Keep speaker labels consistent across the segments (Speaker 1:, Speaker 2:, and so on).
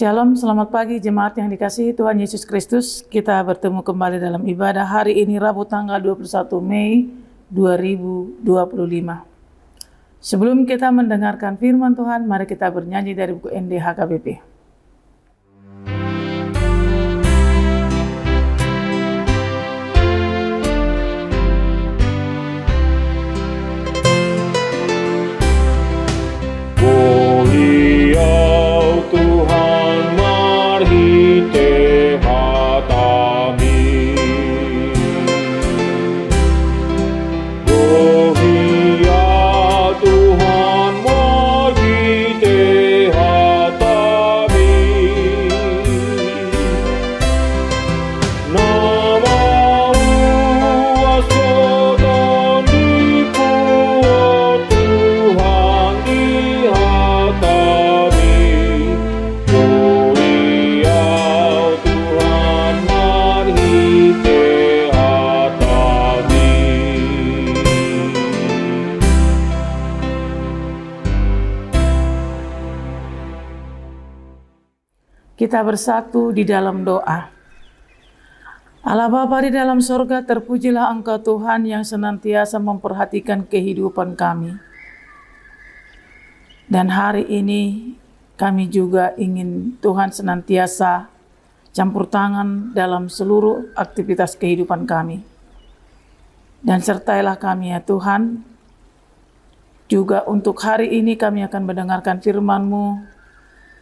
Speaker 1: Shalom, selamat pagi jemaat yang dikasihi Tuhan Yesus Kristus. Kita bertemu kembali dalam ibadah hari ini Rabu tanggal 21 Mei 2025. Sebelum kita mendengarkan firman Tuhan, mari kita bernyanyi dari buku NDHKBP. Kita bersatu di dalam doa. Allah Bapa di dalam sorga, terpujilah Engkau Tuhan yang senantiasa memperhatikan kehidupan kami. Dan hari ini kami juga ingin Tuhan senantiasa campur tangan dalam seluruh aktivitas kehidupan kami. Dan sertailah kami ya Tuhan, juga untuk hari ini kami akan mendengarkan firman-Mu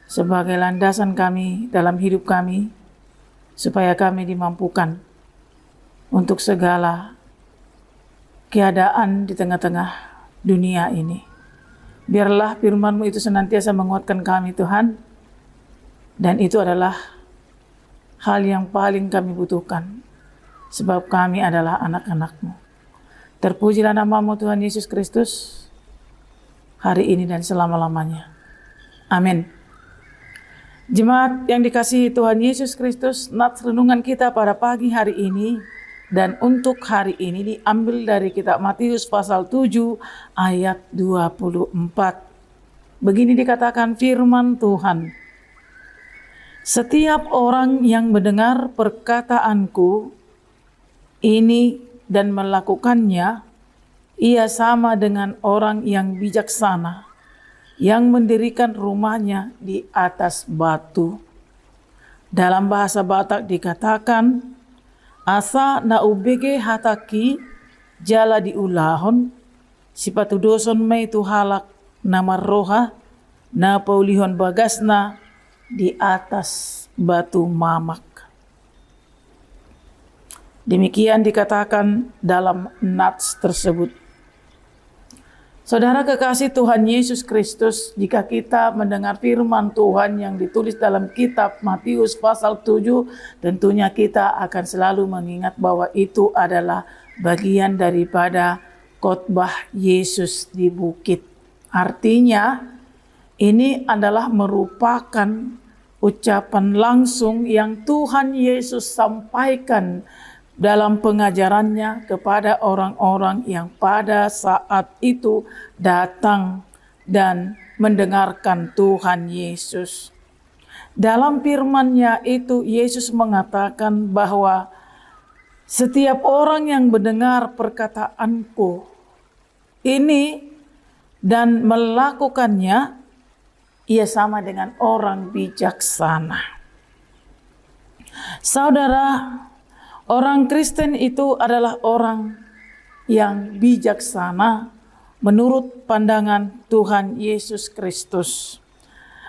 Speaker 1: sebagai landasan kami dalam hidup kami, supaya kami dimampukan untuk segala keadaan di tengah-tengah dunia ini. Biarlah firman-Mu itu senantiasa menguatkan kami Tuhan, dan itu adalah hal yang paling kami butuhkan, sebab kami adalah anak-anak-Mu. Terpujilah nama-Mu Tuhan Yesus Kristus, hari ini dan selama-lamanya. Amin. Jemaat yang dikasihi Tuhan Yesus Kristus, nats renungan kita pada pagi hari ini dan untuk hari ini diambil dari kitab Matius pasal 7 ayat 24. Begini dikatakan firman Tuhan. Setiap orang yang mendengar perkataanku ini dan melakukannya, ia sama dengan orang yang bijaksana yang mendirikan rumahnya di atas batu. Dalam bahasa Batak dikatakan, asa na ubege hataki jala diulahon, sipatu doson may tuhalak na marroha, na paulihon bagasna di atas batu mamak. Demikian dikatakan dalam nats tersebut. Saudara kekasih Tuhan Yesus Kristus, jika kita mendengar firman Tuhan yang ditulis dalam kitab Matius pasal 7, tentunya kita akan selalu mengingat bahwa itu adalah bagian daripada khotbah Yesus di bukit. Artinya, ini adalah merupakan ucapan langsung yang Tuhan Yesus sampaikan dalam pengajarannya kepada orang-orang yang pada saat itu datang dan mendengarkan Tuhan Yesus. Dalam firman-Nya itu Yesus mengatakan bahwa setiap orang yang mendengar perkataanku ini dan melakukannya, ia sama dengan orang bijaksana. Saudara, orang Kristen itu adalah orang yang bijaksana menurut pandangan Tuhan Yesus Kristus.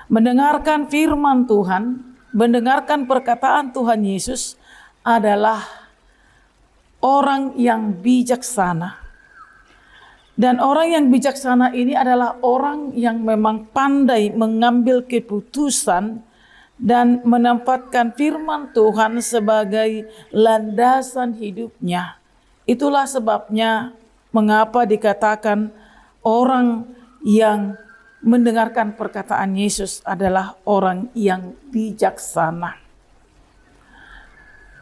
Speaker 1: Mendengarkan firman Tuhan, mendengarkan perkataan Tuhan Yesus adalah orang yang bijaksana. Dan orang yang bijaksana ini adalah orang yang memang pandai mengambil keputusan dan menempatkan firman Tuhan sebagai landasan hidupnya. Itulah sebabnya mengapa dikatakan orang yang mendengarkan perkataan Yesus adalah orang yang bijaksana.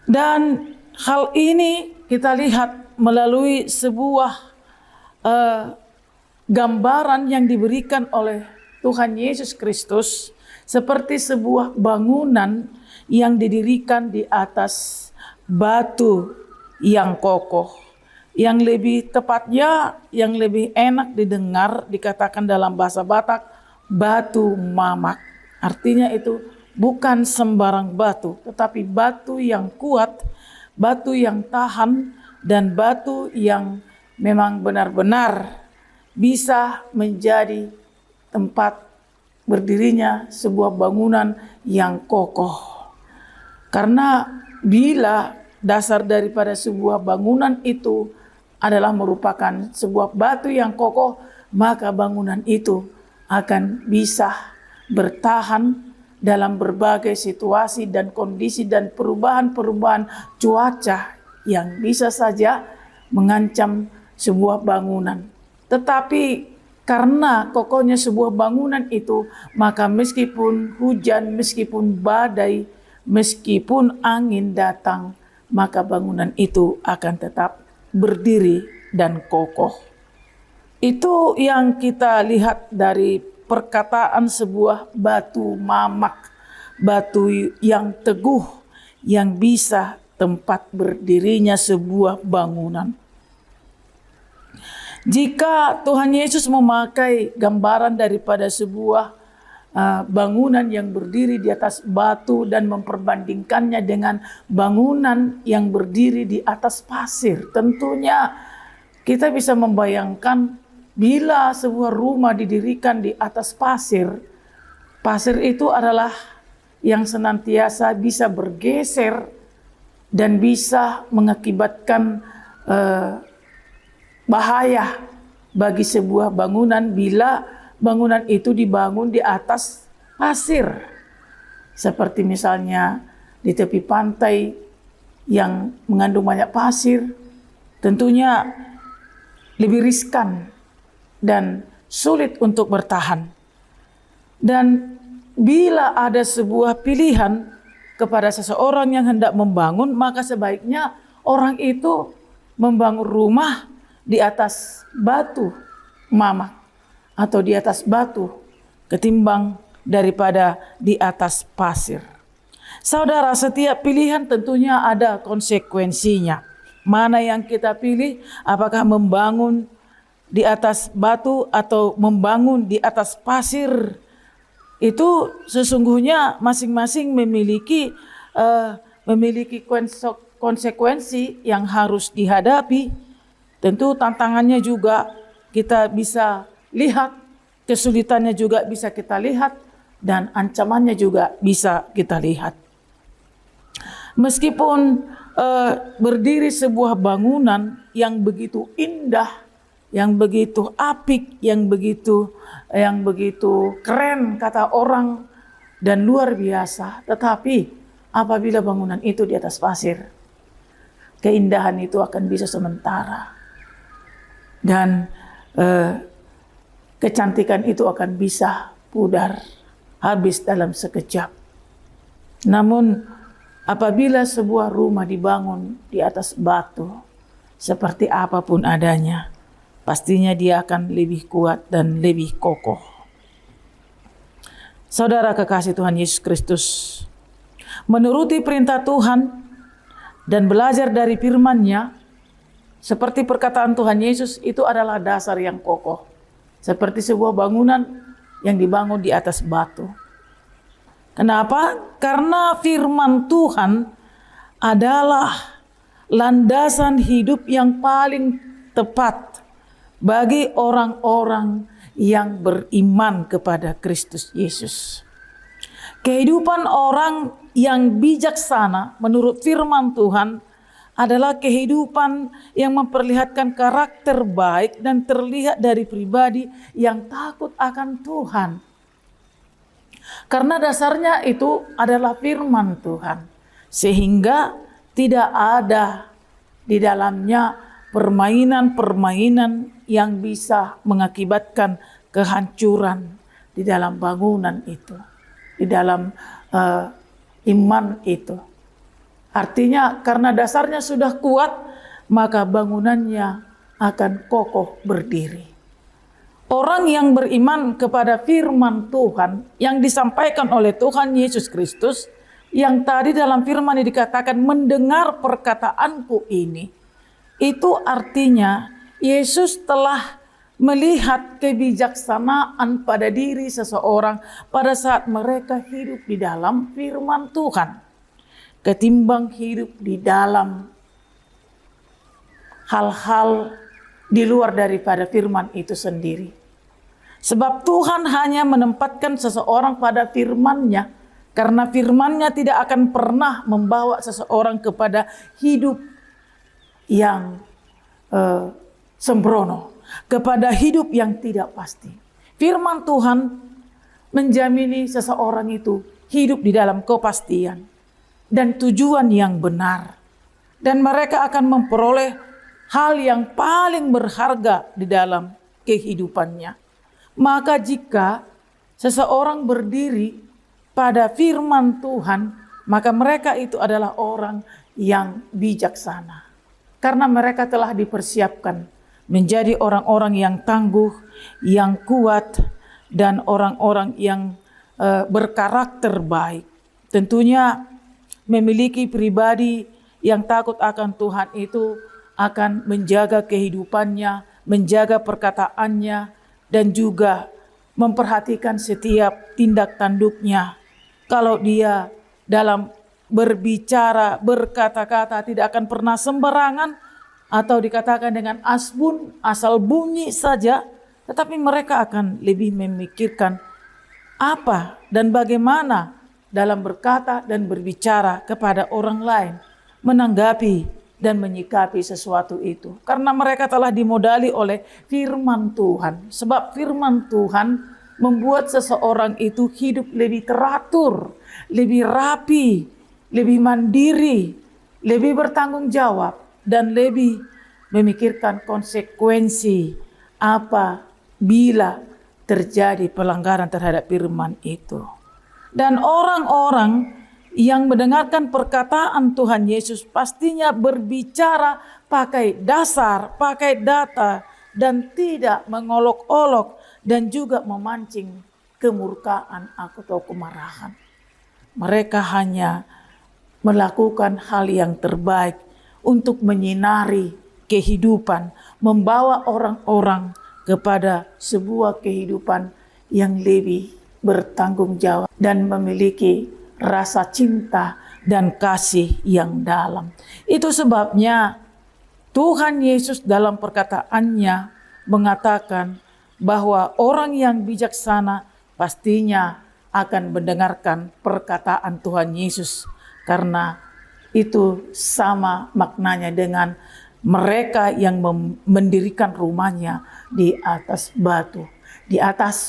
Speaker 1: Dan hal ini kita lihat melalui sebuah gambaran yang diberikan oleh Tuhan Yesus Kristus seperti sebuah bangunan yang didirikan di atas batu yang kokoh. Yang lebih tepatnya, yang lebih enak didengar dikatakan dalam bahasa Batak, batu mamak. Artinya itu bukan sembarang batu, tetapi batu yang kuat, batu yang tahan, dan batu yang memang benar-benar bisa menjadi tempat berdirinya sebuah bangunan yang kokoh. Karena bila dasar daripada sebuah bangunan itu adalah merupakan sebuah batu yang kokoh, maka bangunan itu akan bisa bertahan dalam berbagai situasi dan kondisi dan perubahan-perubahan cuaca yang bisa saja mengancam sebuah bangunan. Tetapi karena kokohnya sebuah bangunan itu, maka meskipun hujan, meskipun badai, meskipun angin datang, maka bangunan itu akan tetap berdiri dan kokoh. Itu yang kita lihat dari perkataan sebuah batu mamak, batu yang teguh, yang bisa tempat berdirinya sebuah bangunan. Jika Tuhan Yesus memakai gambaran daripada sebuah bangunan yang berdiri di atas batu dan memperbandingkannya dengan bangunan yang berdiri di atas pasir, tentunya kita bisa membayangkan bila sebuah rumah didirikan di atas pasir, pasir itu adalah yang senantiasa bisa bergeser dan bisa mengakibatkan bahaya bagi sebuah bangunan bila bangunan itu dibangun di atas pasir. Seperti misalnya di tepi pantai yang mengandung banyak pasir, tentunya lebih riskan dan sulit untuk bertahan. Dan bila ada sebuah pilihan kepada seseorang yang hendak membangun, maka sebaiknya orang itu membangun rumah di atas batu mamak atau di atas batu ketimbang daripada di atas pasir. Saudara, setiap pilihan tentunya ada konsekuensinya. Mana yang kita pilih, apakah membangun di atas batu atau membangun di atas pasir, itu sesungguhnya masing-masing memiliki konsekuensi yang harus dihadapi. Tentu tantangannya juga kita bisa lihat, kesulitannya juga bisa kita lihat, dan ancamannya juga bisa kita lihat. Meskipun berdiri sebuah bangunan yang begitu indah, yang begitu apik, yang begitu keren kata orang dan luar biasa, tetapi apabila bangunan itu di atas pasir, keindahan itu akan bisa sementara. Dan kecantikan itu akan bisa pudar, habis dalam sekejap. Namun apabila sebuah rumah dibangun di atas batu, seperti apapun adanya, pastinya dia akan lebih kuat dan lebih kokoh. Saudara kekasih Tuhan Yesus Kristus, menuruti perintah Tuhan dan belajar dari firman-Nya, seperti perkataan Tuhan Yesus, itu adalah dasar yang kokoh. Seperti sebuah bangunan yang dibangun di atas batu. Kenapa? Karena firman Tuhan adalah landasan hidup yang paling tepat bagi orang-orang yang beriman kepada Kristus Yesus. Kehidupan orang yang bijaksana menurut firman Tuhan adalah kehidupan yang memperlihatkan karakter baik dan terlihat dari pribadi yang takut akan Tuhan. Karena dasarnya itu adalah firman Tuhan. Sehingga tidak ada di dalamnya permainan-permainan yang bisa mengakibatkan kehancuran di dalam bangunan itu, di dalam iman itu. Artinya karena dasarnya sudah kuat, maka bangunannya akan kokoh berdiri. Orang yang beriman kepada firman Tuhan yang disampaikan oleh Tuhan Yesus Kristus, yang tadi dalam firman ini dikatakan mendengar perkataanku ini, itu artinya Yesus telah melihat kebijaksanaan pada diri seseorang pada saat mereka hidup di dalam firman Tuhan, ketimbang hidup di dalam hal-hal di luar daripada firman itu sendiri. Sebab Tuhan hanya menempatkan seseorang pada firman-Nya, karena firman-Nya tidak akan pernah membawa seseorang kepada hidup yang sembrono, kepada hidup yang tidak pasti. Firman Tuhan menjamini seseorang itu hidup di dalam kepastian dan tujuan yang benar, dan mereka akan memperoleh hal yang paling berharga di dalam kehidupannya. Maka jika seseorang berdiri pada firman Tuhan, maka mereka itu adalah orang yang bijaksana. Karena mereka telah dipersiapkan menjadi orang-orang yang tangguh, yang kuat, dan orang-orang yang berkarakter baik. Tentunya memiliki pribadi yang takut akan Tuhan itu akan menjaga kehidupannya, menjaga perkataannya, dan juga memperhatikan setiap tindak tanduknya. Kalau dia dalam berbicara, berkata-kata tidak akan pernah sembarangan, atau dikatakan dengan asbun, asal bunyi saja, tetapi mereka akan lebih memikirkan apa dan bagaimana dalam berkata dan berbicara kepada orang lain, menanggapi dan menyikapi sesuatu itu. Karena mereka telah dimodali oleh firman Tuhan. Sebab firman Tuhan membuat seseorang itu hidup lebih teratur, lebih rapi, lebih mandiri, lebih bertanggung jawab, dan lebih memikirkan konsekuensi apabila terjadi pelanggaran terhadap firman itu. Dan orang-orang yang mendengarkan perkataan Tuhan Yesus pastinya berbicara pakai dasar, pakai data, dan tidak mengolok-olok dan juga memancing kemurkaan atau kemarahan. Mereka hanya melakukan hal yang terbaik untuk menyinari kehidupan, membawa orang-orang kepada sebuah kehidupan yang lebih bertanggung jawab dan memiliki rasa cinta dan kasih yang dalam. Itu sebabnya Tuhan Yesus dalam perkataannya mengatakan bahwa orang yang bijaksana pastinya akan mendengarkan perkataan Tuhan Yesus, karena itu sama maknanya dengan mereka yang mendirikan rumahnya di atas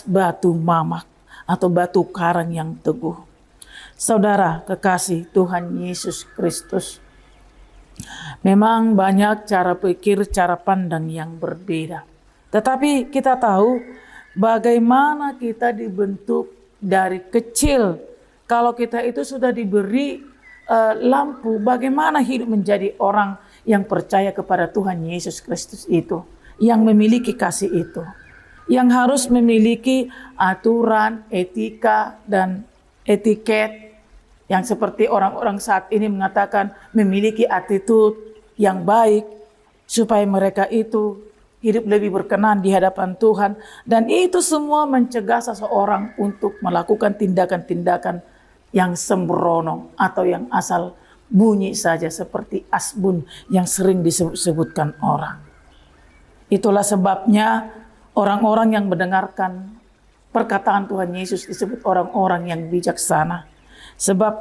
Speaker 1: batu mamak atau batu karang yang teguh. Saudara kekasih Tuhan Yesus Kristus, memang banyak cara pikir, cara pandang yang berbeda. Tetapi kita tahu bagaimana kita dibentuk dari kecil. Kalau kita itu sudah diberi lampu, bagaimana hidup menjadi orang yang percaya kepada Tuhan Yesus Kristus itu, yang memiliki kasih itu, yang harus memiliki aturan, etika, dan etiket, yang seperti orang-orang saat ini mengatakan memiliki attitude yang baik, supaya mereka itu hidup lebih berkenan di hadapan Tuhan. Dan itu semua mencegah seseorang untuk melakukan tindakan-tindakan yang sembrono atau yang asal bunyi saja, seperti asbun yang sering disebutkan orang. Itulah sebabnya orang-orang yang mendengarkan perkataan Tuhan Yesus disebut orang-orang yang bijaksana. Sebab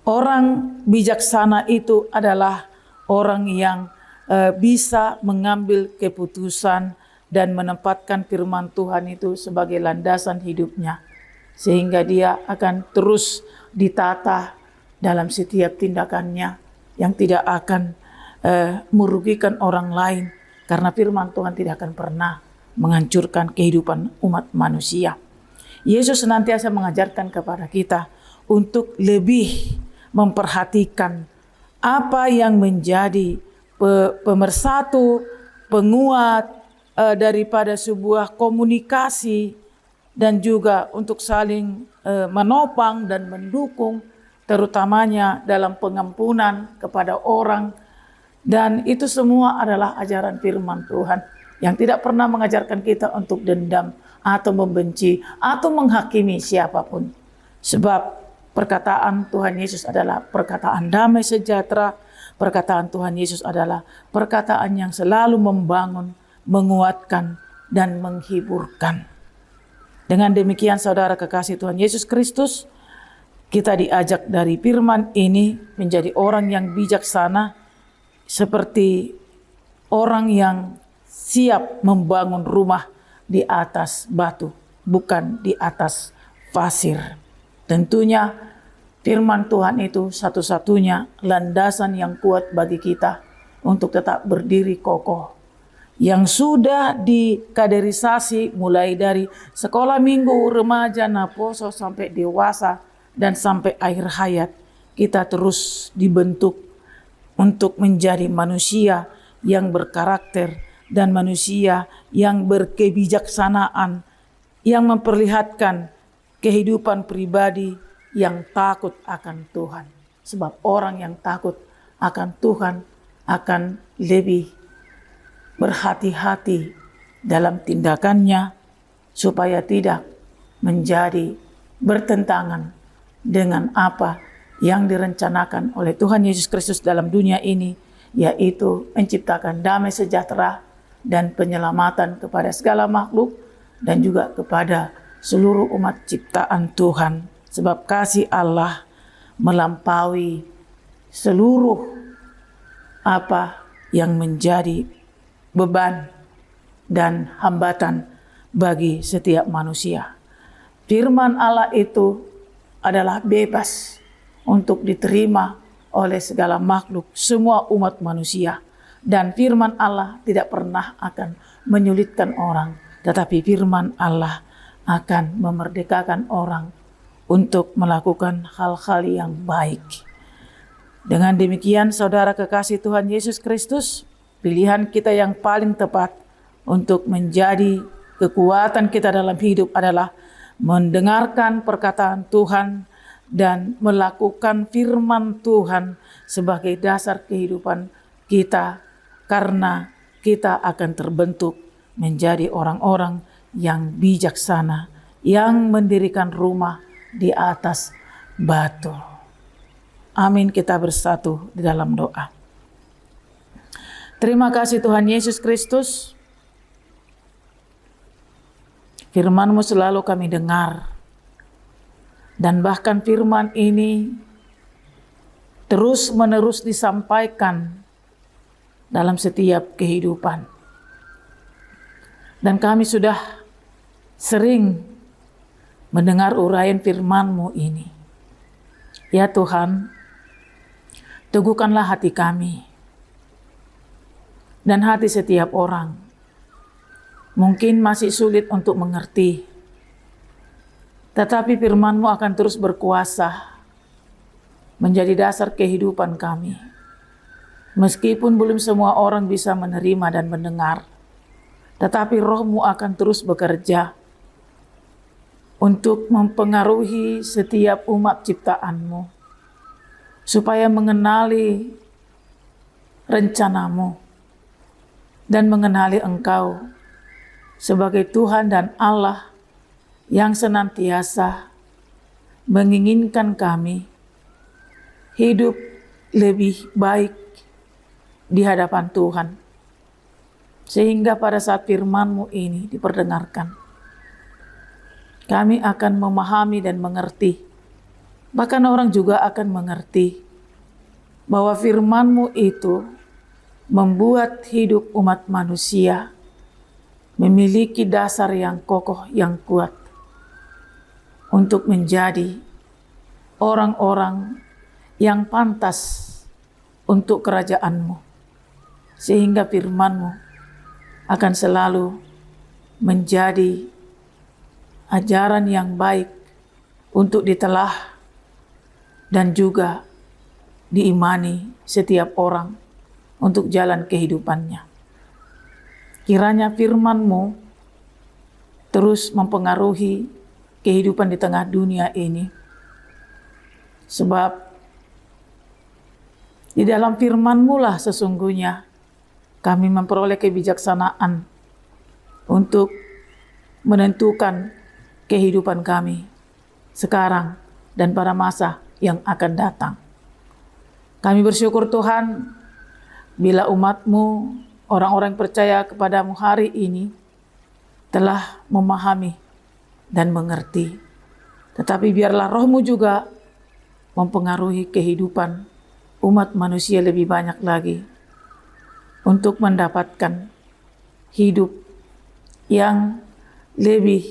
Speaker 1: orang bijaksana itu adalah orang yang bisa mengambil keputusan dan menempatkan firman Tuhan itu sebagai landasan hidupnya, sehingga dia akan terus ditata dalam setiap tindakannya yang tidak akan merugikan orang lain, karena firman Tuhan tidak akan pernah menghancurkan kehidupan umat manusia. Yesus senantiasa mengajarkan kepada kita untuk lebih memperhatikan apa yang menjadi pemersatu, penguat, daripada sebuah komunikasi dan juga untuk saling menopang dan mendukung, terutamanya dalam pengampunan kepada orang. Dan itu semua adalah ajaran firman Tuhan yang tidak pernah mengajarkan kita untuk dendam atau membenci atau menghakimi siapapun. Sebab perkataan Tuhan Yesus adalah perkataan damai sejahtera. Perkataan Tuhan Yesus adalah perkataan yang selalu membangun, menguatkan, dan menghiburkan. Dengan demikian saudara kekasih Tuhan Yesus Kristus, kita diajak dari firman ini menjadi orang yang bijaksana, seperti orang yang siap membangun rumah di atas batu, bukan di atas pasir. Tentunya firman Tuhan itu satu-satunya landasan yang kuat bagi kita untuk tetap berdiri kokoh. Yang sudah dikaderisasi mulai dari sekolah minggu, remaja, naposo, sampai dewasa, dan sampai akhir hayat. Kita terus dibentuk untuk menjadi manusia yang berkarakter dan manusia yang berkebijaksanaan, yang memperlihatkan kehidupan pribadi yang takut akan Tuhan. Sebab orang yang takut akan Tuhan akan lebih berhati-hati dalam tindakannya supaya tidak menjadi bertentangan dengan apa yang direncanakan oleh Tuhan Yesus Kristus dalam dunia ini, yaitu menciptakan damai sejahtera dan penyelamatan kepada segala makhluk dan juga kepada seluruh umat ciptaan Tuhan. Sebab kasih Allah melampaui seluruh apa yang menjadi beban dan hambatan bagi setiap manusia. Firman Allah itu adalah bebas untuk diterima oleh segala makhluk, semua umat manusia. Dan firman Allah tidak pernah akan menyulitkan orang, tetapi firman Allah akan memerdekakan orang untuk melakukan hal-hal yang baik. Dengan demikian, saudara kekasih Tuhan Yesus Kristus, pilihan kita yang paling tepat untuk menjadi kekuatan kita dalam hidup adalah mendengarkan perkataan Tuhan dan melakukan firman Tuhan sebagai dasar kehidupan kita, karena kita akan terbentuk menjadi orang-orang yang bijaksana, yang mendirikan rumah di atas batu. Amin. Kita bersatu di dalam doa. Terima kasih Tuhan Yesus Kristus. Firman-Mu selalu kami dengar. Dan bahkan firman ini terus-menerus disampaikan dalam setiap kehidupan. Dan kami sudah sering mendengar uraian firman-Mu ini. Ya Tuhan, teguhkanlah hati kami dan hati setiap orang. Mungkin masih sulit untuk mengerti, tetapi firman-Mu akan terus berkuasa menjadi dasar kehidupan kami. Meskipun belum semua orang bisa menerima dan mendengar, tetapi Roh-Mu akan terus bekerja untuk mempengaruhi setiap umat ciptaan-Mu, supaya mengenali rencana-Mu dan mengenali Engkau sebagai Tuhan dan Allah yang senantiasa menginginkan kami hidup lebih baik di hadapan Tuhan. Sehingga pada saat firman-Mu ini diperdengarkan, kami akan memahami dan mengerti. Bahkan orang juga akan mengerti bahwa firman-Mu itu membuat hidup umat manusia memiliki dasar yang kokoh, yang kuat untuk menjadi orang-orang yang pantas untuk kerajaan-Mu. Sehingga firman-Mu akan selalu menjadi ajaran yang baik untuk ditelah dan juga diimani setiap orang untuk jalan kehidupannya. Kiranya firman-Mu terus mempengaruhi kehidupan di tengah dunia ini. Sebab di dalam firman-Mu lah sesungguhnya kami memperoleh kebijaksanaan untuk menentukan kehidupan kami sekarang dan pada masa yang akan datang. Kami bersyukur Tuhan, bila umat-Mu, orang-orang percaya kepadamu hari ini, telah memahami dan mengerti. Tetapi biarlah Roh-Mu juga mempengaruhi kehidupan umat manusia lebih banyak lagi untuk mendapatkan hidup yang lebih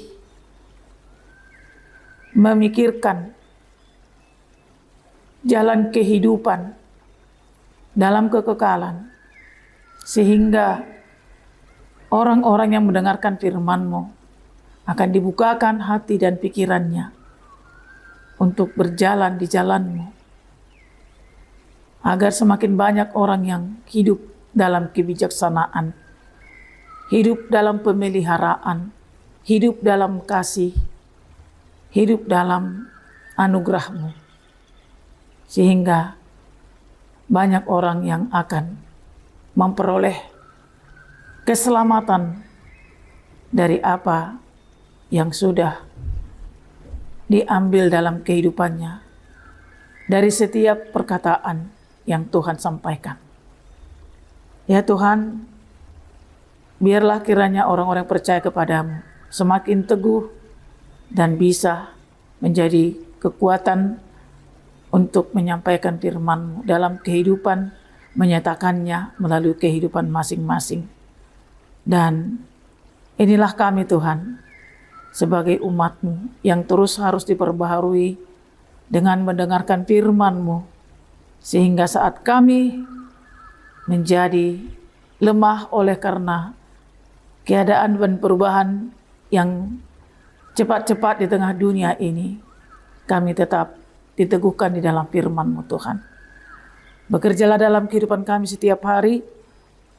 Speaker 1: memikirkan jalan kehidupan dalam kekekalan, sehingga orang-orang yang mendengarkan firman-Mu akan dibukakan hati dan pikirannya untuk berjalan di jalan-Mu, agar semakin banyak orang yang hidup dalam kebijaksanaan, hidup dalam pemeliharaan, hidup dalam kasih, hidup dalam anugerah-Mu, sehingga banyak orang yang akan memperoleh keselamatan dari apa yang sudah diambil dalam kehidupannya dari setiap perkataan yang Tuhan sampaikan. Ya Tuhan, biarlah kiranya orang-orang percaya kepadamu semakin teguh dan bisa menjadi kekuatan untuk menyampaikan firman-Mu dalam kehidupan, menyatakannya melalui kehidupan masing-masing. Dan inilah kami Tuhan, sebagai umat-Mu yang terus harus diperbaharui dengan mendengarkan firman-Mu, sehingga saat kami menjadi lemah oleh karena keadaan dan perubahan yang cepat-cepat di tengah dunia ini, kami tetap diteguhkan di dalam firman-Mu Tuhan. Bekerjalah dalam kehidupan kami setiap hari,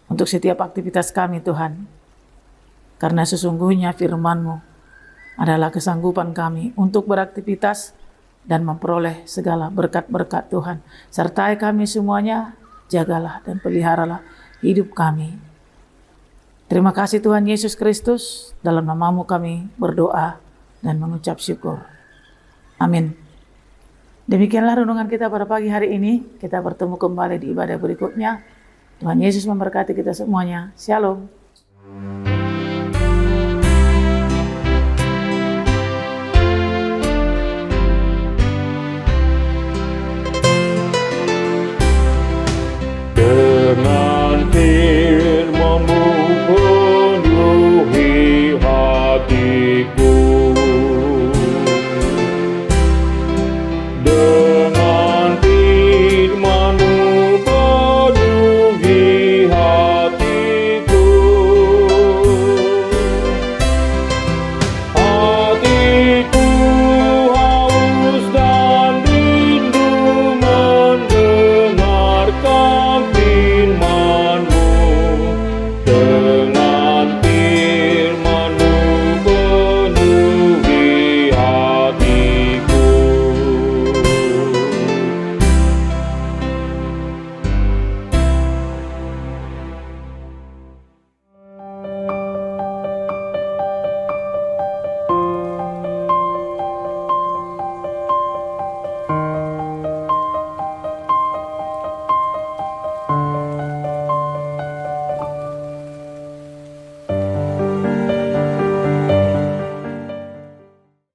Speaker 1: untuk setiap aktivitas kami Tuhan. Karena sesungguhnya firman-Mu adalah kesanggupan kami untuk beraktivitas dan memperoleh segala berkat-berkat Tuhan. Sertai kami semuanya, jagalah dan peliharalah hidup kami. Terima kasih Tuhan Yesus Kristus, dalam nama-Mu kami berdoa dan mengucap syukur. Amin. Demikianlah renungan kita pada pagi hari ini. Kita bertemu kembali di ibadah berikutnya. Tuhan Yesus memberkati kita semuanya. Shalom.